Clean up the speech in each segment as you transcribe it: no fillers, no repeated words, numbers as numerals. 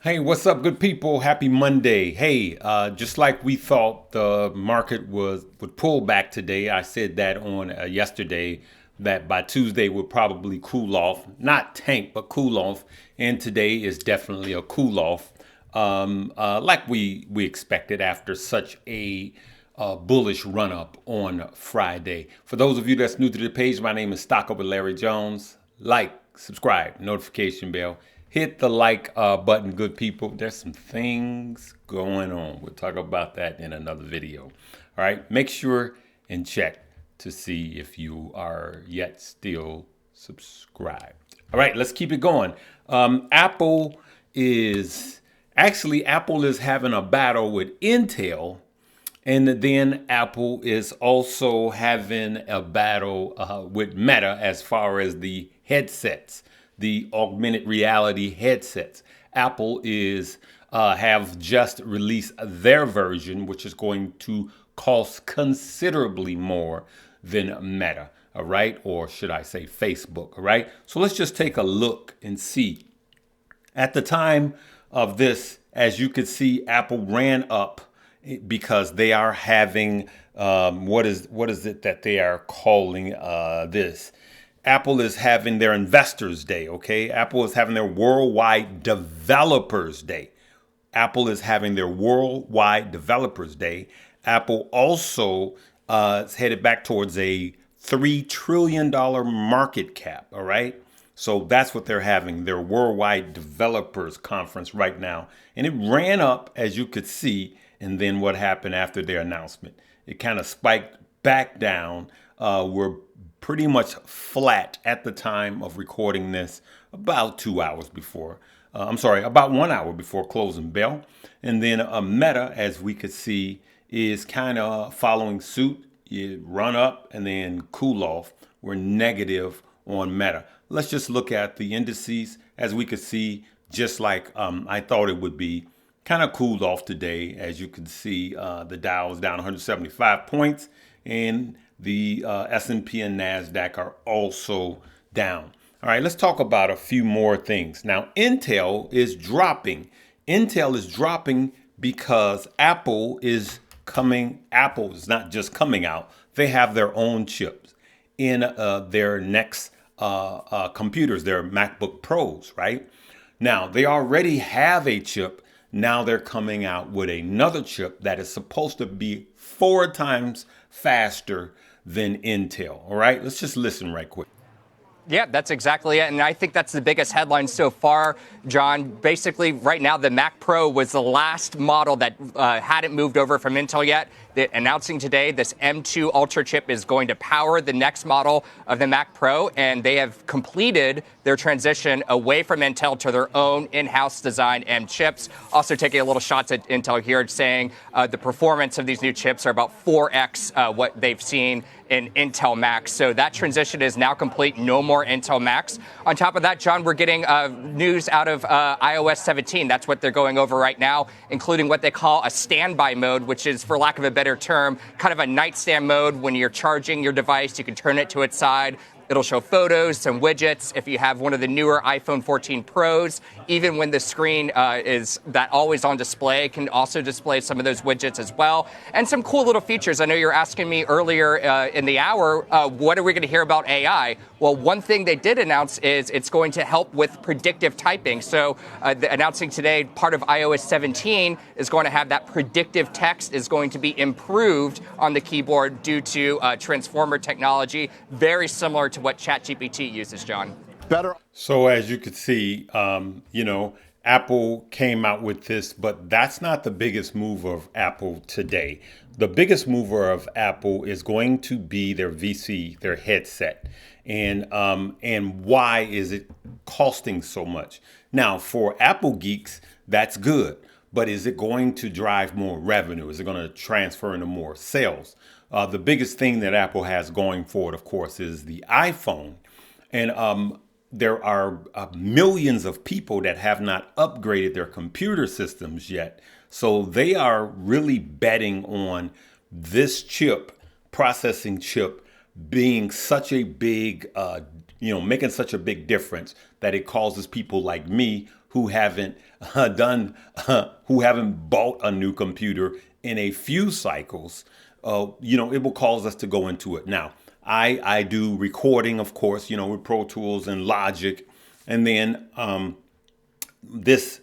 Hey, what's up, good people? Happy Monday. Hey, just like we thought the market would pull back today, I said that on yesterday that by Tuesday would probably cool off, not tank, but cool off. And today is definitely a cool off, like we expected after such a bullish run up on Friday. For those of you that's new to the page, my name is Stock with Larry Jones. Like, subscribe, notification bell. Hit the like button, good people. There's some things going on. We'll talk about that in another video. All right, make sure and check to see if you are yet still subscribed. All right, let's keep it going. Apple is having a battle with Intel, and then Apple is also having a battle with Meta as far as the headsets, the augmented reality headsets. Apple is have just released their version, which is going to cost considerably more than Meta, all right? Or should I say Facebook, all right? So let's just take a look and see. At the time of this, as you could see, Apple ran up because they are having what is it that they are calling this? Apple is having their Investors Day, okay? Apple is having their Worldwide Developers Day. Apple is having their Worldwide Developers Day. Apple also is headed back towards a $3 trillion market cap, all right? So that's what they're having, their Worldwide Developers Conference right now. And it ran up, as you could see, and then what happened after their announcement? It kind of spiked back down. We're pretty much flat at the time of recording this about 2 hours before. About 1 hour before closing bell. And then Meta, as we could see, is kind of following suit. You run up and then cool off. We're negative on Meta. Let's just look at the indices. As we could see, just like I thought it would be, kind of cooled off today. As you can see, the Dow is down 175 points, and the S&P and NASDAQ are also down. All right, let's talk about a few more things. Now, Intel is dropping. Intel is dropping because Apple is coming. Apple is not just coming out. They have their own chips in their next computers, their MacBook Pros, right? Now, they already have a chip. Now they're coming out with another chip that is supposed to be 4 times faster than Intel. All right, let's just listen right quick. Yeah, that's exactly it. And I think that's the biggest headline so far, John. Basically, right now, the Mac Pro was the last model that hadn't moved over from Intel yet. They're announcing today this M2 Ultra chip is going to power the next model of the Mac Pro, and they have completed their transition away from Intel to their own in-house design M chips. Also taking a little shots at Intel here, saying the performance of these new chips are about 4x what they've seen in Intel Macs. So that transition is now complete. No more Intel Macs. On top of that, John, we're getting news out of iOS 17. That's what they're going over right now, including what they call a standby mode, which is, for lack of a better term, kind of a nightstand mode. When you're charging your device, you can turn it to its side. It'll show photos, some widgets. If you have one of the newer iPhone 14 Pros, even when the screen is that always on display, it can also display some of those widgets as well. And some cool little features. I know you were asking me earlier in the hour, what are we going to hear about AI? Well, one thing they did announce is it's going to help with predictive typing. So announcing today, part of iOS 17 is going to have that predictive text is going to be improved on the keyboard due to transformer technology, very similar to what ChatGPT uses, John. Better. So as you could see, Apple came out with this, but that's not the biggest move of Apple today. The biggest mover of Apple is going to be their VC, their headset. And why is it costing so much? Now, for Apple geeks, that's good. But is it going to drive more revenue? Is it going to transfer into more sales? The biggest thing that Apple has going forward, of course, is the iPhone. And there are millions of people that have not upgraded their computer systems yet. So they are really betting on this chip, processing chip, being such a big, making such a big difference that it causes people like me who haven't who haven't bought a new computer in a few cycles, it will cause us to go into it. Now, I do recording, of course, with Pro Tools and Logic, and then this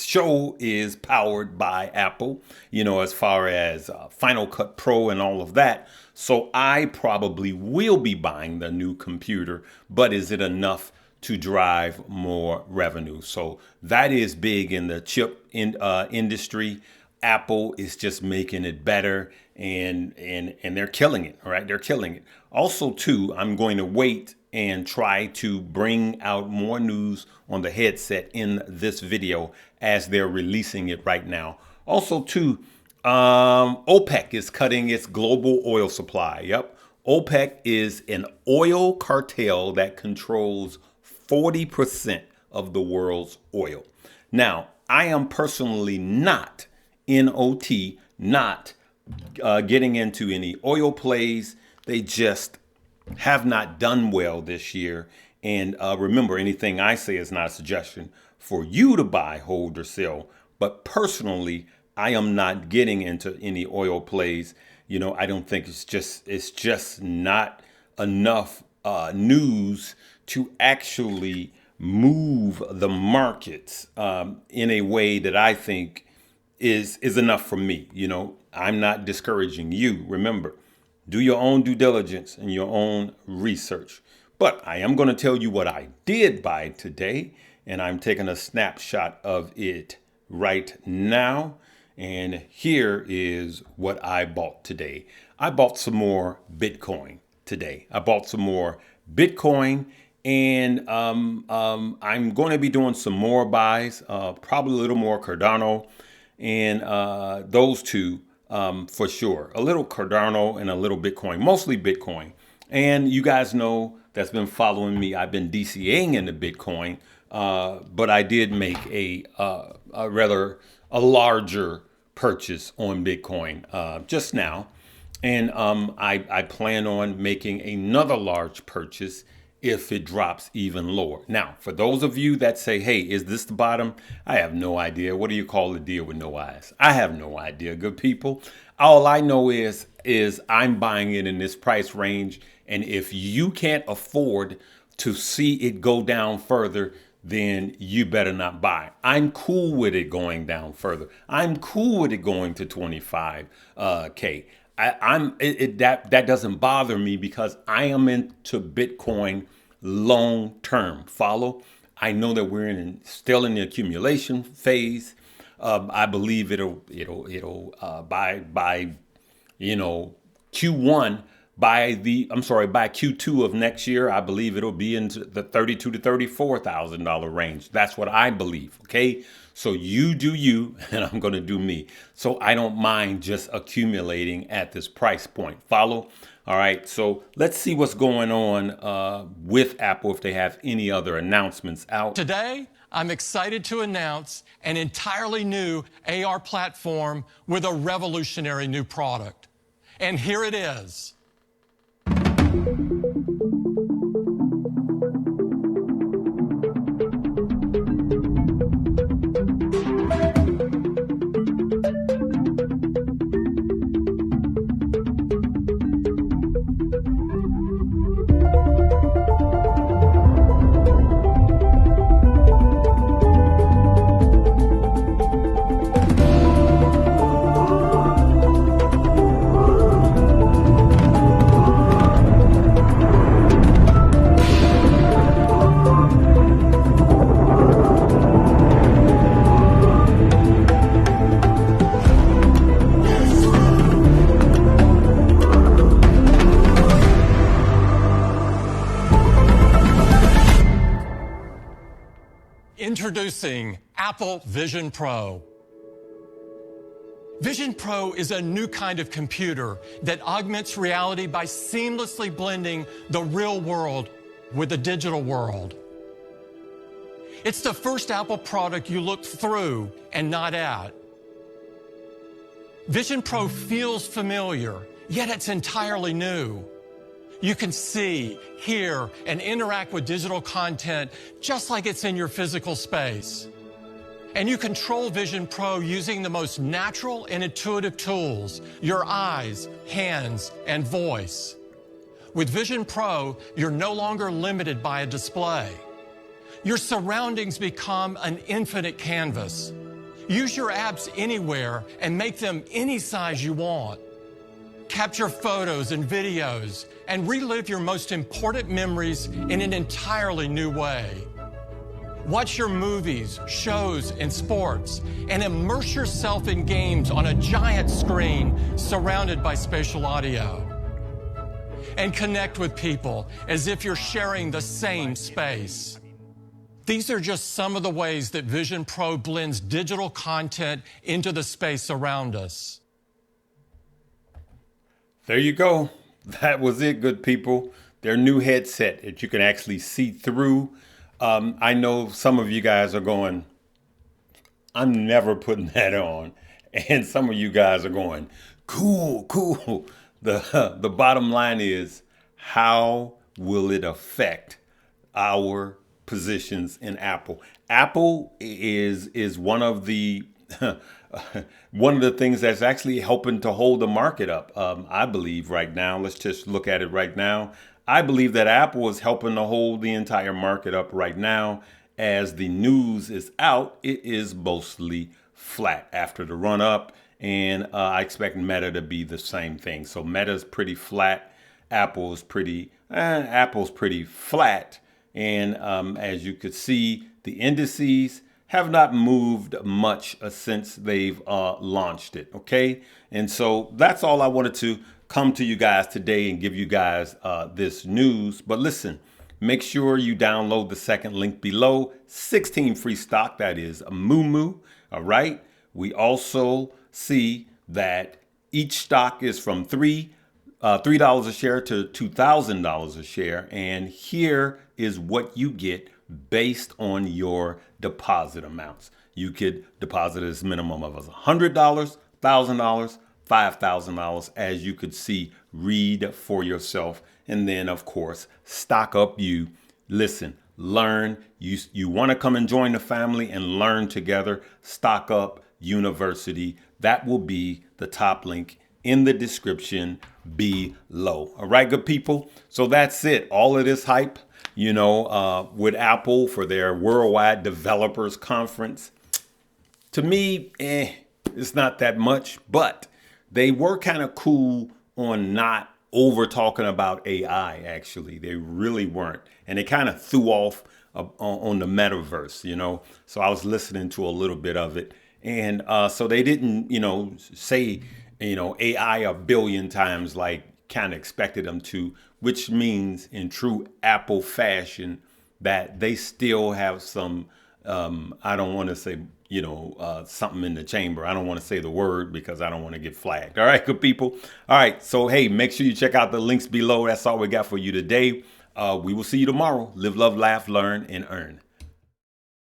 show is powered by Apple, as far as Final Cut Pro and all of that. So I probably will be buying the new computer, but is it enough to drive more revenue? So that is big in the chip industry. Apple is just making it better, and they're killing it. All right, they're killing it. Also, too, I'm going to wait and try to bring out more news on the headset in this video as they're releasing it right now. Also, too, OPEC is cutting its global oil supply. Yep, OPEC is an oil cartel that controls 40% of the world's oil. Now, I am personally not NOT, not getting into any oil plays. They just have not done well this year. And remember, anything I say is not a suggestion for you to buy, hold, or sell. But personally, I am not getting into any oil plays. I don't think it's just not enough news to actually move the markets in a way that I think is enough for me. I'm not discouraging you. Remember, do your own due diligence and your own research. But I am going to tell you what I did buy today, and I'm taking a snapshot of it right now. And here is what I bought today. I bought some more Bitcoin today. And I'm going to be doing some more buys, probably a little more Cardano, and those two for sure. A little Cardano and a little Bitcoin, mostly Bitcoin. And you guys know that's been following me. I've been DCAing into Bitcoin, but I did make a larger purchase on Bitcoin just now. And I plan on making another large purchase if it drops even lower. Now, for those of you that say, hey, is this the bottom? I have no idea. What do you call a deer with no eyes? I have no idea, good people. All I know is I'm buying it in this price range. And if you can't afford to see it go down further, then you better not buy. I'm cool with it going down further. I'm cool with it going to 25K. That doesn't bother me because I am into Bitcoin long term. Follow? I know that we're still in the accumulation phase. I believe it'll by Q1 by Q2 of next year. I believe it'll be into the $32,000 to $34,000 range. That's what I believe. Okay. So you do you, and I'm going to do me. So I don't mind just accumulating at this price point. Follow? All right. So let's see what's going on with Apple if they have any other announcements out. Today, I'm excited to announce an entirely new AR platform with a revolutionary new product. And here it is. Introducing Apple Vision Pro. Vision Pro is a new kind of computer that augments reality by seamlessly blending the real world with the digital world. It's the first Apple product you look through and not at. Vision Pro feels familiar, yet it's entirely new. You can see, hear, and interact with digital content just like it's in your physical space. And you control Vision Pro using the most natural and intuitive tools, your eyes, hands, and voice. With Vision Pro, you're no longer limited by a display. Your surroundings become an infinite canvas. Use your apps anywhere and make them any size you want. Capture photos and videos and relive your most important memories in an entirely new way. Watch your movies, shows, and sports, and immerse yourself in games on a giant screen surrounded by spatial audio. And connect with people as if you're sharing the same space. These are just some of the ways that Vision Pro blends digital content into the space around us. There you go. That was it, good people. Their new headset that you can actually see through. I know some of you guys are going, I'm never putting that on. And some of you guys are going, cool, cool. The bottom line is, how will it affect our positions in Apple? Apple is one of the things that's actually helping to hold the market up. I believe right now, let's just look at it right now. I believe that Apple is helping to hold the entire market up right now. As the news is out, it is mostly flat after the run up. And I expect Meta to be the same thing. So Meta's pretty flat. Apple's pretty flat. And as you could see, the indices have not moved much since they've launched it. Okay. And so that's all I wanted to come to you guys today and give you guys this news. But listen, make sure you download the second link below. 16 free stock. That is a moo. All right. We also see that each stock is from $3 a share to $2,000 a share. And here is what you get based on your deposit amounts. You could deposit as minimum of $100, $1,000, $5,000, as you could see. Read for yourself. And then, of course, stock up. You listen, learn. You want to come and join the family and learn together. Stock Up University. That will be the top link in the description below. All right, good people. So that's it. All of this hype, with Apple for their Worldwide Developers Conference. To me, it's not that much, but they were kind of cool on not over talking about AI, actually. They really weren't. And they kind of threw off on the metaverse, So I was listening to a little bit of it. And so they didn't, say, AI a billion times like kind of expected them to, which means in true Apple fashion that they still have some, I don't want to say, something in the chamber. I don't want to say the word because I don't want to get flagged. All right, good people. All right. So, hey, make sure you check out the links below. That's all we got for you today. We will see you tomorrow. Live, love, laugh, learn, and earn.